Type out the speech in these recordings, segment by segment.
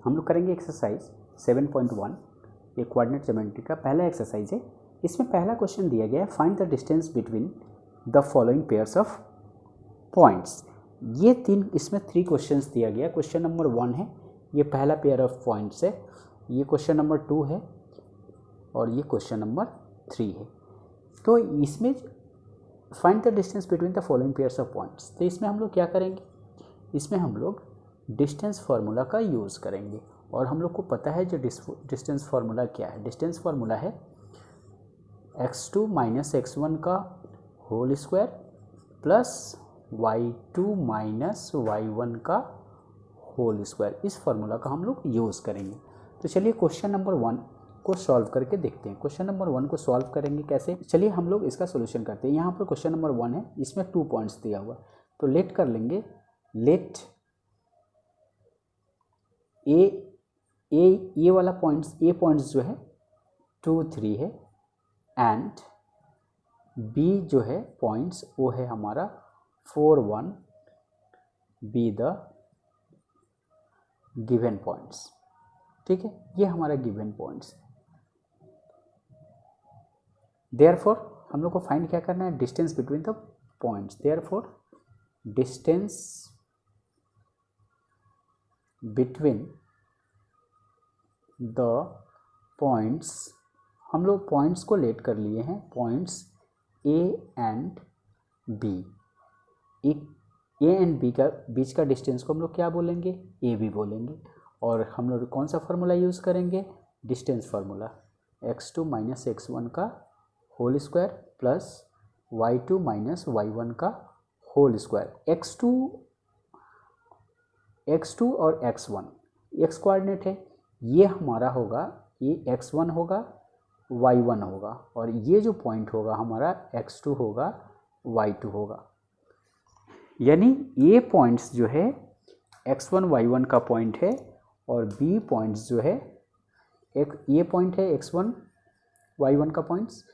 हम लोग करेंगे एक्सरसाइज 7.1, ये कोऑर्डिनेट ज्योमेट्री का पहला एक्सरसाइज है। इसमें पहला क्वेश्चन दिया गया है, find the distance between the following pairs of points. ये इसमें 3 क्वेश्चंस दिया गया। क्वेश्चन नंबर 1 है, ये पहला पेयर ऑफ पॉइंट्स है। ये क्वेश्चन नंबर 2 है और ये क्वेश्चन नंबर 3 है। तो इसमें find the distance between the following pairs of points. तो इसमें हम लोग क्या करेंगे, इसमें हम लोग डिस्टेंस फार्मूला का यूज़ करेंगे। और हम लोग को पता है जो डिस्टेंस फार्मूला क्या है। डिस्टेंस फार्मूला है x2 माइनस x1 का whole square plus y2 minus y1 का होल स्क्वायर। इस फार्मूला का हम लोग यूज़ करेंगे। तो चलिए क्वेश्चन नंबर 1 को सॉल्व करके देखते हैं। क्वेश्चन नंबर 1 को सॉल्व करेंगे कैसे, चलिए हम लोग इसका सोल्यूशन करते हैं। यहाँ पर क्वेश्चन नंबर 1 है, इसमें 2 पॉइंट्स दिया हुआ, तो लेट कर लेंगे। लेट ए वाला पॉइंट्स जो है 2, 3 है, एंड बी जो है पॉइंट्स वो है हमारा 4, 1, बी द गिवन पॉइंट्स। ठीक है, ये हमारा गिवन पॉइंट्स। देयरफॉर हम लोग को फाइंड क्या करना है, distance between the points. Therefore distance between the points, हम लोग पॉइंट्स को लेट कर लिए हैं, points A and B. A and B का बीच का डिस्टेंस को हम लोग क्या बोलेंगे, ए बी बोलेंगे। और हम लोग कौन सा फार्मूला यूज़ करेंगे, distance formula, x2 minus x1 का whole square plus y2 minus y1 का होल स्क्वायर। x2 और x1 x कोऑर्डिनेट है, ये हमारा होगा, ये x1 होगा, y1 होगा, और ये जो पॉइंट होगा हमारा x2 होगा, y2 होगा। यानी ये पॉइंट्स जो है x1 y1 का पॉइंट है, और b पॉइंट्स जो है ये पॉइंट है x1 y1 का पॉइंट्स,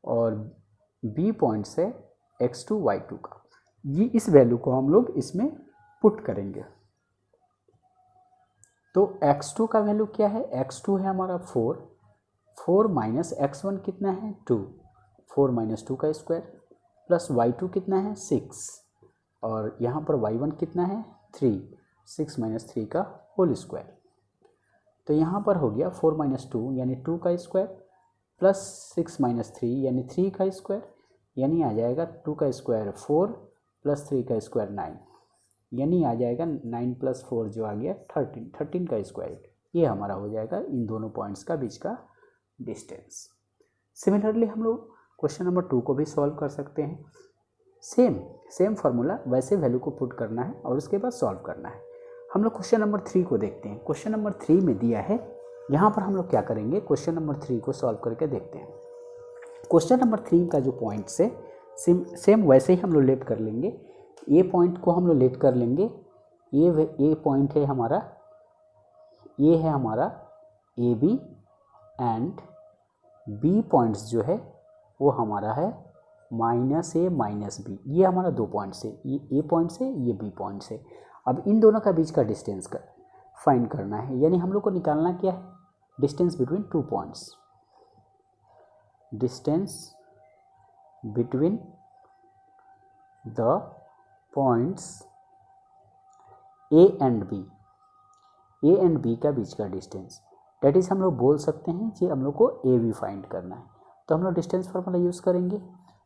और b पॉइंट्स है x2 y2 का। ये इस वैल्यू को हम लोग इसमें पुट करेंगे। तो x2 का वैल्यू क्या है, x2 है हमारा 4 माइनस x1 कितना है 2, 4 माइनस 2 का स्क्वायर, प्लस y2 कितना है 6, और यहाँ पर y1 कितना है 3, 6 माइनस 3 का होल स्क्वायर। तो यहाँ पर हो गया 4 माइनस 2 यानी 2 का स्क्वायर, प्लस 6 माइनस 3 यानी 3 का स्क्वायर, यानी आ जाएगा 2 का स्क्वायर 4 प्लस 3 का स्क्वायर 9, यानी आ जाएगा 9 प्लस 4 जो आ गया 13 का स्क्वायर। ये हमारा हो जाएगा इन दोनों पॉइंट्स का बीच का डिस्टेंस। सिमिलरली हम लोग क्वेश्चन नंबर 2 को भी सॉल्व कर सकते हैं। सेम फार्मूला, वैसे वैल्यू को पुट करना है और उसके बाद सॉल्व करना है। हम लोग क्वेश्चन नंबर 3 को देखते हैं। क्वेश्चन नंबर 3 में दिया है, यहाँ पर हम लोग क्या करेंगे, क्वेश्चन नंबर 3 को सॉल्व करके देखते हैं। क्वेश्चन नंबर 3 का जो पॉइंट्स है सेम वैसे ही हम लोग लेट कर लेंगे। ए पॉइंट को हम लोग लेट कर लेंगे। ये पॉइंट है हमारा, ये है हमारा A B, and B points जो है वो हमारा है माइनस ए माइनस बी। ये हमारा 2 पॉइंट्स है, ये ए पॉइंट्स है, ये बी पॉइंट्स है। अब इन दोनों का बीच का डिस्टेंस का फाइंड करना है, यानी हम लोग को निकालना क्या है, distance between 2 points. Distance between the points A and B का बीच का डिस्टेंस, डेट इज़ हम लोग बोल सकते हैं कि हम लोग को ए बी फाइंड करना है। तो हम लोग डिस्टेंस फार्मूला यूज़ करेंगे।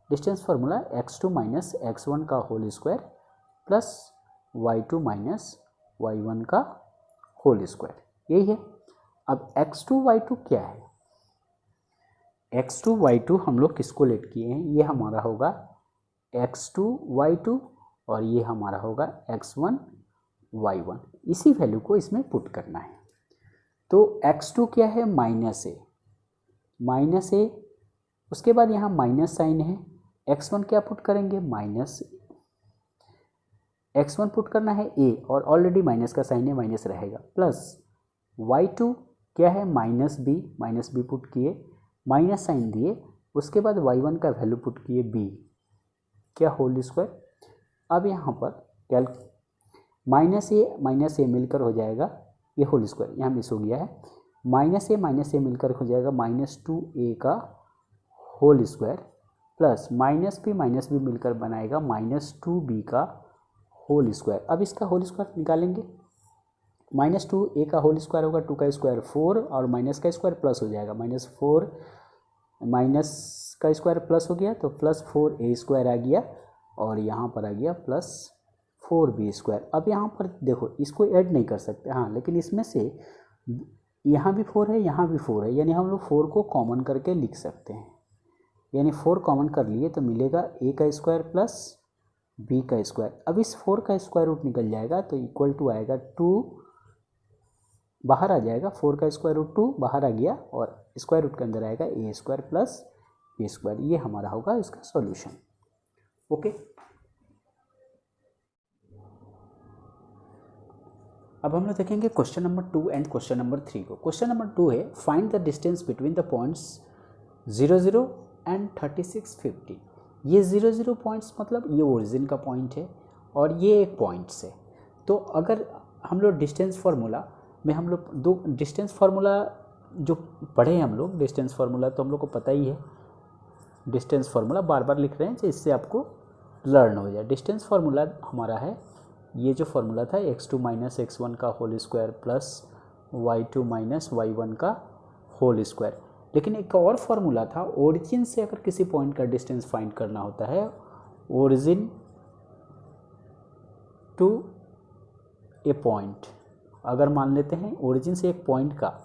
Distance formula x2 minus x1 का whole square plus y2 minus y1 का होल स्क्वायर, यही है। अब x2 y2 क्या है, x2 y2 हम लोग किसको लेट किए हैं, ये हमारा होगा x2 y2 और ये हमारा होगा x1 y1। इसी वैल्यू को इसमें पुट करना है। तो x2 क्या है, माइनस ए, उसके बाद यहाँ माइनस साइन है। x1 क्या पुट करेंगे, माइनस, x1 पुट करना है ए, और ऑलरेडी माइनस का साइन है, माइनस रहेगा, प्लस y2 क्या है, माइनस बी पुट किए, माइनस साइन दिए, उसके बाद y1 का वैल्यू पुट किए b, क्या होल स्क्वायर। अब यहाँ पर माइनस ए मिलकर हो जाएगा ये होल स्क्वायर यहाँ मिस हो गया है, माइनस ए मिलकर हो जाएगा -2a का whole square plus minus B मिलकर बनाएगा -2b का होल स्क्वायर। अब इसका होल स्क्वायर निकालेंगे, -2a का होल स्क्वायर होगा 2 का स्क्वायर 4 और माइनस का स्क्वायर प्लस हो जाएगा, -4 माइनस का स्क्वायर प्लस हो गया तो +4a स्क्वायर आ गया और यहाँ पर आ गया +4b स्क्वायर। अब यहाँ पर देखो इसको ऐड नहीं कर सकते, हाँ, लेकिन इसमें से यहाँ भी 4 है यहाँ भी 4 है, यानी हम लोग 4 को कॉमन करके लिख सकते हैं, यानी 4 कॉमन कर लिए तो मिलेगा a का स्क्वायर प्लस b का स्क्वायर। अब इस 4 का स्क्वायर रूट निकल जाएगा तो इक्वल टू आएगा 2, बाहर आ जाएगा 4 का स्क्वायर रूट 2 बाहर आ गया और स्क्वायर रूट के अंदर आएगा a square plus b square. ये हमारा होगा इसका सॉल्यूशन। ओके, अब हम लोग देखेंगे question number 2 and question number 3 को। क्वेश्चन नंबर 2 है find the distance between the points 0 0 and 36 50। ये 0 0 पॉइंट्स मतलब ये ओरिजिन का पॉइंट है और ये एक पॉइंट्स है। तो अगर हम लोग डिस्टेंस फार्मूला में हम लोग दो डिस्टेंस फार्मूला जो पढ़े हैं हम लोग, डिस्टेंस फार्मूला तो हम लोग को पता ही है, डिस्टेंस फार्मूला बार बार लिख रहे हैं जिससे आपको लर्न हो जाए। डिस्टेंस फार्मूला हमारा है, ये जो फार्मूला था x2 माइनस x1 का whole square plus y2 minus y1 का होल स्क्वायर। लेकिन एक और फार्मूला था, ओरिजिन से अगर किसी पॉइंट का डिस्टेंस फाइंड करना होता है, ओरिजिन टू ए पॉइंट, अगर मान लेते हैं ओरिजिन से एक पॉइंट का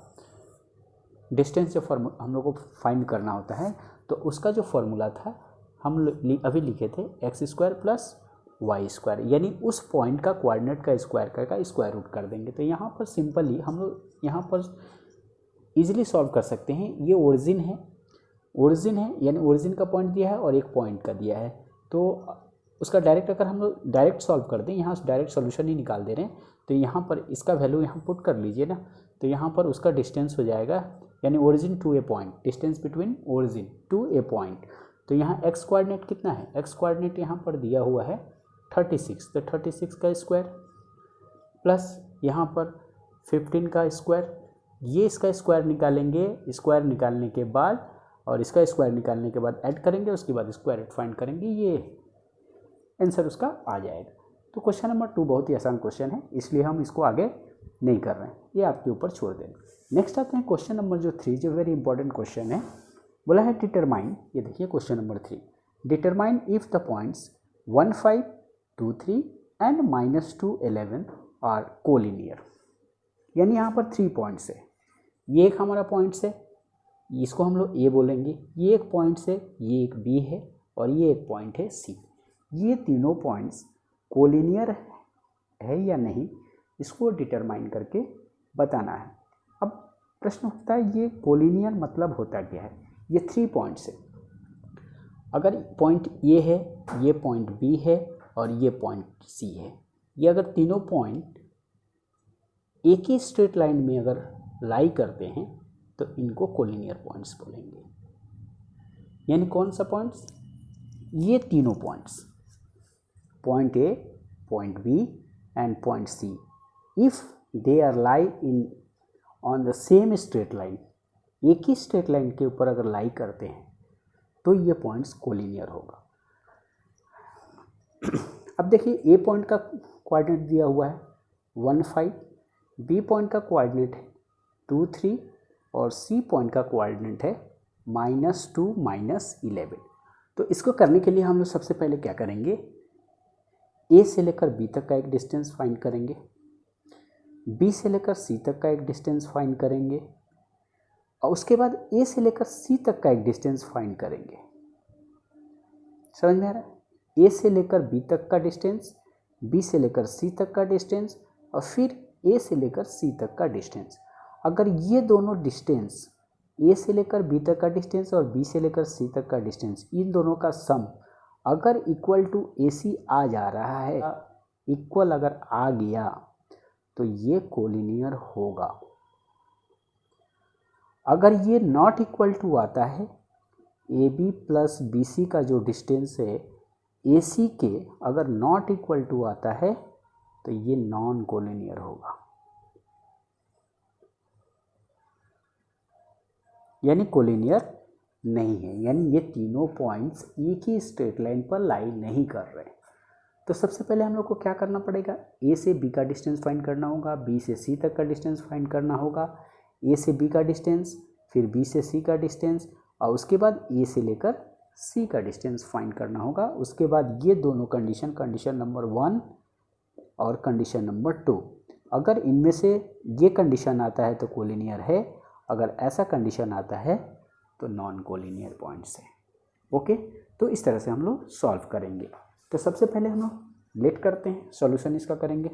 डिस्टेंस जो हम लोग को फाइंड करना होता है तो उसका जो फार्मूला था हम अभी लिखे थे x square plus y square, यानी उस पॉइंट का कोऑर्डिनेट का स्क्वायर रूट कर देंगे। तो यहाँ पर सिंपली हम लोग यहाँ पर इजीली सॉल्व कर सकते हैं। ये ओरिजिन है यानी ओरिजिन का पॉइंट दिया है और एक पॉइंट का दिया है, तो उसका डायरेक्ट अगर हम लोग डायरेक्ट सॉल्व कर दें, यहाँ डायरेक्ट सॉल्यूशन ही निकाल दे रहे हैं, तो यहाँ पर इसका वैल्यू यहाँ पुट कर लीजिए ना, तो यहाँ पर उसका डिस्टेंस हो जाएगा यानी origin to a point, distance between origin to a point. तो यहाँ एक्स कोऑर्डिनेट कितना है, एक्स कोऑर्डिनेट यहाँ पर दिया हुआ है 36, तो 36 का स्क्वायर प्लस यहाँ पर 15 का स्क्वायर, ये इसका स्क्वायर निकालेंगे, स्क्वायर निकालने के बाद और इसका स्क्वायर निकालने के बाद ऐड करेंगे, उसके बाद स्क्वायर रूट फाइंड करेंगे, ये आंसर उसका आ जाएगा। तो क्वेश्चन नंबर 2 बहुत ही आसान क्वेश्चन है, इसलिए हम इसको आगे नहीं कर रहे हैं, ये आपके ऊपर छोड़ देंगे। नेक्स्ट आते हैं क्वेश्चन नंबर जो 3, जो वेरी इंपॉर्टेंट क्वेश्चन है, बोला है डिटरमाइन, ये देखिए question number 3, determine if the points 1 5 2 3 and -2 11 are collinear. यानी यहाँ पर 3 पॉइंट्स है, ये एक हमारा पॉइंट्स है, इसको हम लोग ए बोलेंगे, ये एक पॉइंट्स है, ये एक बी है और ये एक पॉइंट है सी। ये तीनों पॉइंट्स कोलिनियर है या नहीं, इसको डिटरमाइन करके बताना है। अब प्रश्न उठता है ये कोलिनियर मतलब होता क्या है। ये 3 पॉइंट्स है, अगर पॉइंट ए है, ये पॉइंट बी है और ये पॉइंट सी है, ये अगर तीनों पॉइंट एक ही स्ट्रेट लाइन में अगर लाई करते हैं तो इनको कोलिनियर पॉइंट्स बोलेंगे। यानी कौन सा पॉइंट्स, ये तीनों points, point A, point B and point C, if they are lie in on the same straight line, एक ही स्ट्रेट लाइन के ऊपर अगर लाई करते हैं तो ये पॉइंट्स कोलिनियर होगा। अब देखिए ए पॉइंट का कोऑर्डिनेट दिया हुआ है 1 5, बी पॉइंट का कोऑर्डिनेट है 2 3 और सी पॉइंट का कोऑर्डिनेट है -2 -11। तो इसको करने के लिए हम लोग सबसे पहले क्या करेंगे, ए से लेकर बी तक का एक डिस्टेंस फाइंड करेंगे, बी से लेकर सी तक का एक डिस्टेंस फाइंड करेंगे और उसके बाद ए से लेकर सी तक का एक डिस्टेंस फाइंड करेंगे। समझ में आ रहा है, ए से लेकर बी तक का डिस्टेंस, बी से लेकर सी तक का डिस्टेंस और फिर ए से लेकर सी तक का डिस्टेंस। अगर ये दोनों डिस्टेंस, ए से लेकर बी तक का डिस्टेंस और बी से लेकर सी तक का डिस्टेंस, इन दोनों का सम अगर इक्वल टू AC आ जा रहा है, इक्वल अगर आ गया तो ये कोलिनियर होगा। अगर ये नॉट इक्वल टू आता है, AB प्लस BC का जो डिस्टेंस है AC के अगर नॉट इक्वल टू आता है तो ये नॉन कोलिनियर होगा। यानी कोलिनियर नहीं है, यानी ये तीनों पॉइंट्स एक ही स्ट्रेट लाइन पर लाई नहीं कर रहे। तो सबसे पहले हम लोग को क्या करना पड़ेगा, ए से बी का डिस्टेंस फाइंड करना होगा, बी से सी तक का डिस्टेंस फाइंड करना होगा, ए से बी का डिस्टेंस, फिर बी से सी का डिस्टेंस, और उसके बाद ए से लेकर सी का डिस्टेंस फाइंड करना होगा। उसके बाद ये दोनों कंडीशन, कंडीशन नंबर 1 और कंडीशन नंबर 2, अगर इनमें से ये कंडीशन आता है तो कोलिनियर है, अगर ऐसा कंडीशन आता है तो नॉन कोलिनियर पॉइंट्स है। ओके, तो इस तरह से हम लोग सॉल्व करेंगे। तो सबसे पहले हम लोग लेट करते हैं, सॉल्यूशन इसका करेंगे।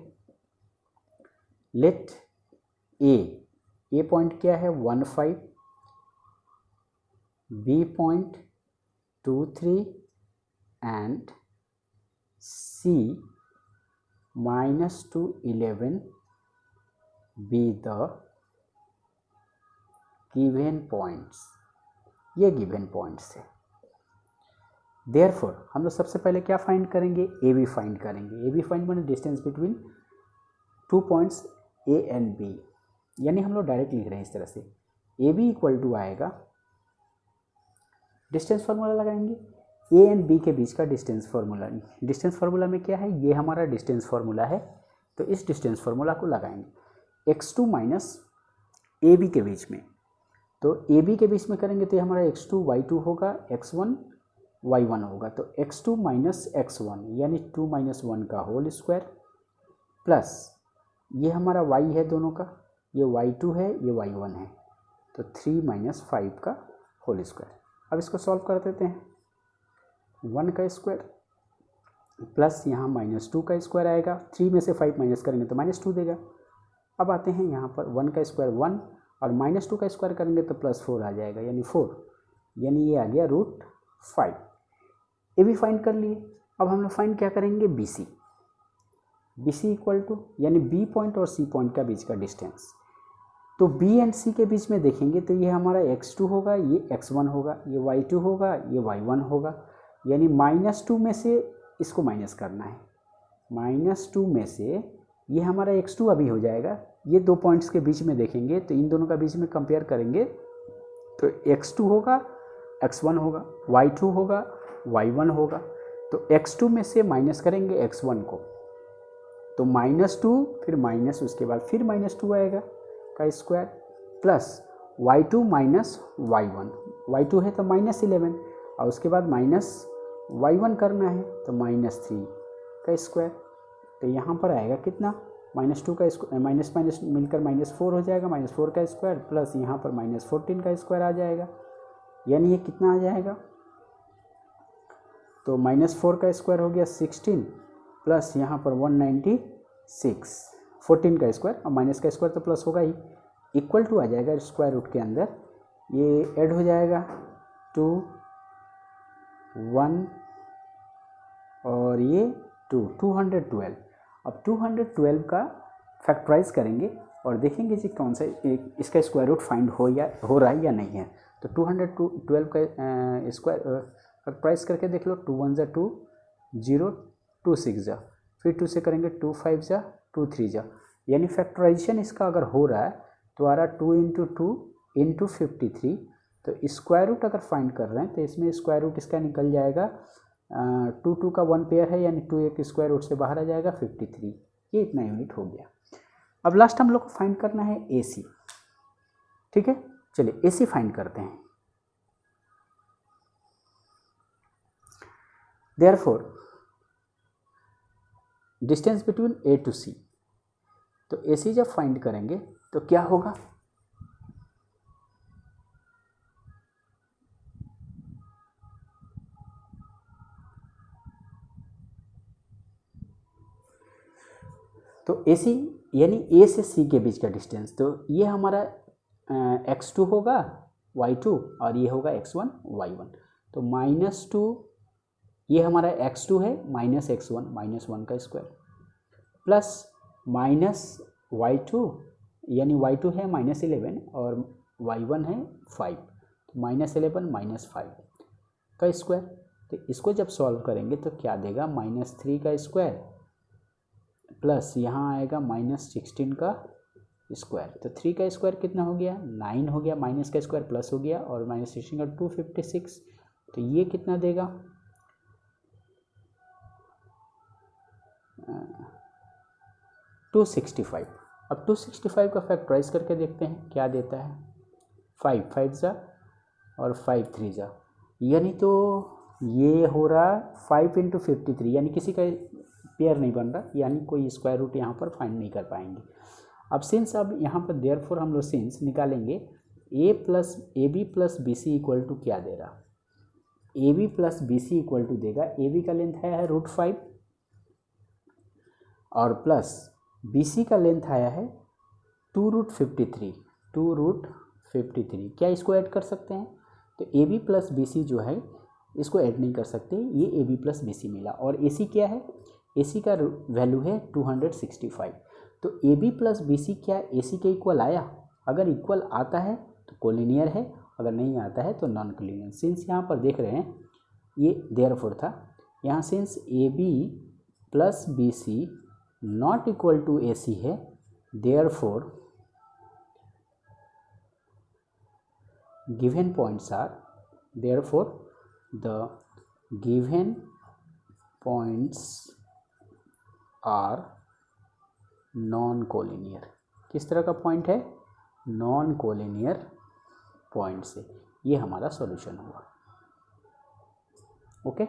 लेट ए पॉइंट क्या है 1 5, B point 2 3 and C -2 11 be the given points. ये गिवन पॉइंट्स है। देयरफॉर हम लोग सबसे पहले क्या फाइंड करेंगे, ए बी फाइंड करेंगे। ए बी फाइंड माने distance between 2 points A and B, यानी हम लोग डायरेक्ट लिख रहे हैं इस तरह से, ए बी इक्वल टू आएगा, डिस्टेंस फार्मूला लगाएंगे, ए एंड बी के बीच का डिस्टेंस फार्मूला। डिस्टेंस फार्मूला में क्या है, ये हमारा डिस्टेंस फार्मूला है, तो इस डिस्टेंस फार्मूला को लगाएंगे x2 माइनस ए बी के बीच में। तो ए बी के बीच में करेंगे तो ये हमारा x2 y2 होगा, x1 y1 होगा। तो x2 माइनस x1 यानी 2 माइनस 1 का होल स्क्वायर, प्लस ये हमारा y है दोनों का, ये y2 है, ये y1 है, तो 3 माइनस 5 का होल स्क्वायर। अब इसको सॉल्व कर देते हैं, 1 का स्क्वायर प्लस यहाँ -2 का स्क्वायर आएगा, 3 में से 5 माइनस करेंगे तो -2 देगा। अब आते हैं यहाँ पर 1 का स्क्वायर 1 और -2 का स्क्वायर करेंगे तो +4 आ जाएगा, यानी 4, यानी ये आ गया √5। ए भी फाइंड कर लिए। अब हम लोग फाइंड क्या करेंगे, बी सी इक्वल टू, यानी बी पॉइंट और सी पॉइंट का बीच का डिस्टेंस। तो बी एंड सी के बीच में देखेंगे तो ये हमारा x2 होगा, ये x1 होगा, ये y2 होगा, ये y1 होगा, यानी -2 में से इसको माइनस करना है, -2 में से ये हमारा x2 अभी हो जाएगा। ये दो पॉइंट्स के बीच में देखेंगे तो इन दोनों का बीच में कंपेयर करेंगे तो x2 होगा, x1 होगा, y2 होगा, y1 होगा। तो x2 में से माइनस करेंगे x1 को, तो -2 फिर माइनस, उसके बाद फिर -2 आएगा का square, plus y2 minus y1, y2 है तो -11 और उसके बाद माइनस y1 करना है तो -3 का स्क्वायर। तो यहाँ पर आएगा कितना, -2 का स्क्वायर, माइनस माइनस मिलकर -4 हो जाएगा, -4 का स्क्वायर प्लस यहाँ पर -14 का स्क्वायर आ जाएगा, यानी ये कितना आ जाएगा, तो -4 का स्क्वायर हो गया 16 प्लस यहाँ पर 196, 14 का स्क्वायर और माइनस का स्क्वायर तो प्लस होगा ही, इक्वल टू आ जाएगा स्क्वायर रूट के अंदर, ये ऐड हो जाएगा 2 1 और ये 212। अब 212 का फैक्टराइज करेंगे और देखेंगे जी कौन सा इसका स्क्वायर रूट फाइंड हो रहा है या नहीं है। तो 212 का स्क्वायर फैक्टराइज करके देख लो, 2 1 = 2, 0 2 6 जा, फिर 2 से करेंगे 2 5 जा, 2 3 जा, यानी फैक्टराइजेशन इसका अगर हो रहा है तो आ रहा 2 × 2 × 53। तो स्क्वायर रूट अगर फाइंड कर रहे हैं तो इसमें स्क्वायर रूट इसका निकल जाएगा, 2 2 का 1 पेयर है, यानी 2 एक स्क्वायर रूट से बाहर आ जाएगा 53, ये इतना यूनिट हो गया। अब लास्ट हम लोग को फाइंड करना है ए सी, ठीक है, चलिए ए सी फाइंड करते हैं। Therefore distance between A to C, तो ए सी जब फाइंड करेंगे तो क्या होगा, तो ए सी यानी ए से सी के बीच का डिस्टेंस, तो ये हमारा x2 होगा y2 और ये होगा x1 y1। तो -2 ये हमारा x2 है, -x1 -1 का स्क्वायर, प्लस -y2 यानी y2 है -11 और y1 है 5, तो -11 -5 का स्क्वायर। तो इसको जब सॉल्व करेंगे तो क्या देगा, -3 का स्क्वायर प्लस यहाँ आएगा -16 का स्क्वायर, तो 3 का स्क्वायर कितना हो गया 9 हो गया, माइनस का स्क्वायर प्लस हो गया और माइनस 16 का 256, तो ये कितना देगा 265। अब 265 का फैक्टराइज करके देखते हैं क्या देता है, 5 5 जा और 5 3 जा, यानी तो ये हो रहा 5 × 53, यानी किसी का पेयर नहीं बन रहा, यानी कोई स्क्वायर रूट यहाँ पर फाइंड नहीं कर पाएंगे। अब सिंस अब यहाँ पर देयरफॉर हम लोग सिंस निकालेंगे A B plus B C equal to क्या दे रहा, A B plus B C equal to देगा, ए बी का लेंथ है √5 और प्लस बी सी का लेंथ आया है 2√53, 2√53। क्या इसको ऐड कर सकते हैं, तो A B plus B C जो है इसको ऐड नहीं कर सकते, ये A B plus B C मिला। और ए सी क्या है, ए सी का वैल्यू है 265, तो A B plus B C क्या ए सी के इक्वल आया, अगर इक्वल आता है तो कोलिनियर है, अगर नहीं आता है तो नॉन कोलिनियर। सिंस यहाँ पर देख रहे हैं ये देयरफॉर था, यहाँ since A B plus B C not equal to A C है, therefore given points are, therefore the given points are non collinear। किस तरह का पॉइंट है, नॉन कोलिनियर पॉइंट से, ये हमारा सॉल्यूशन हुआ। ओके।